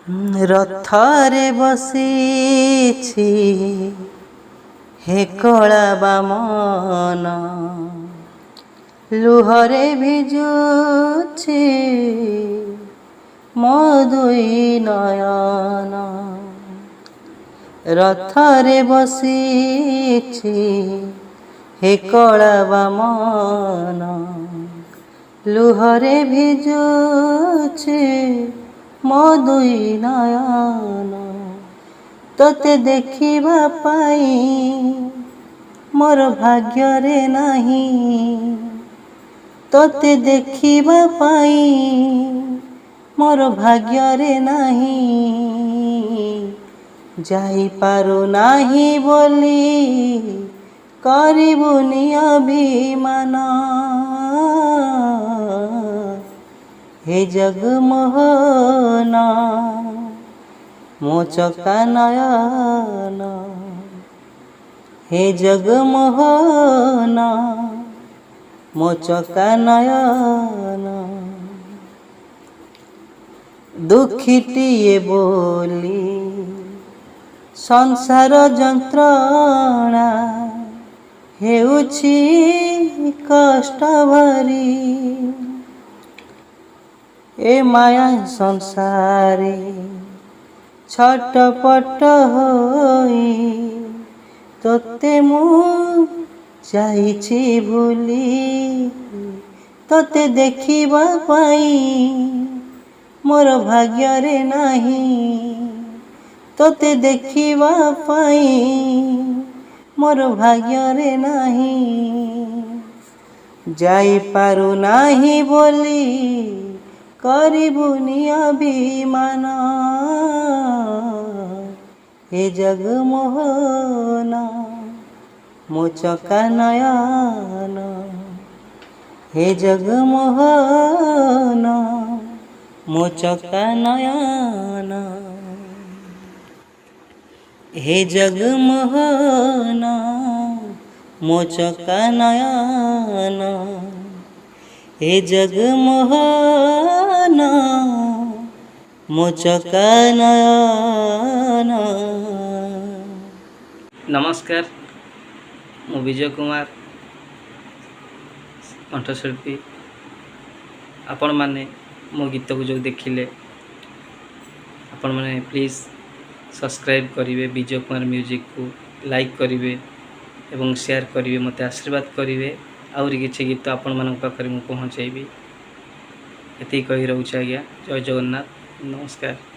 ରଥରେ ବସିଛି ହେ କଳା ବାମନ, ଲୁହରେ ଭିଜୁଛି ମୋ ଦୁଇ ନୟନ। ରଥରେ ବସିଛି ହେ କଳା ବାମନ, ଲୁହରେ ଭିଜୁଛି ମୋ ଦୁଇ ନୟନ। ତୋତେ ଦେଖିବା ପାଇଁ ମୋର ଭାଗ୍ୟରେ ନାହିଁ, ତୋତେ ଦେଖିବା ପାଇଁ ମୋର ଭାଗ୍ୟରେ ନାହିଁ। ଯାଇପାରୁନାହିଁ ବୋଲି କରିବୁନି ଅଭିମାନ, ହେ ଜଗମୋହନ ମୋ ଚକା ନୟନ। ହେ ଜଗମୋହନ ମୋ ଚକା ନୟନ। ଦୁଃଖୀଟିଏ ବୋଲି ସଂସାର ଯନ୍ତ୍ରଣା ହେଉଛି କଷ୍ଟ ଭରି। ଏ ମାୟା ସଂସାରେ ଛଟପଟ ହୋଇ ତୋତେ ମୁଁ ଯାଇଛି ଭୁଲି। ତୋତେ ଦେଖିବା ପାଇଁ ମୋର ଭାଗ୍ୟରେ ନାହିଁ, ତୋତେ ଦେଖିବା ପାଇଁ ମୋର ଭାଗ୍ୟରେ ନାହିଁ। ଯାଇପାରୁନାହିଁ ବୋଲି କରିବୁନି ଅଭିମାନ, ହେ ଜଗମୋହନ ମୋ ଚକା ନୟନ। ହେ ଜଗମୋହନ ମୋ ଚକା ନୟନ। ହେ ଜଗମୋହନ ମୋ ଚକା ନୟନ। ହେ ଜଗମୋହନ ମୋ ଚକା ନୟନ। नमस्कार, मु विजय कुमार कंठशिल्पी। आपण माने मो गीत को जो देखिले आपण माने प्लीज़ सब्सक्राइब करिवे, विजय कुमार म्यूजिक को लाइक करिवे एवं शेयर करिवे, मते आशीर्वाद करिवे। आउरी किछि गीत आपण मानक पाखरे मु पहुंचाइबी। एति कहि रहउछि आज्ञा। जय जगन्नाथ, नमस्कार।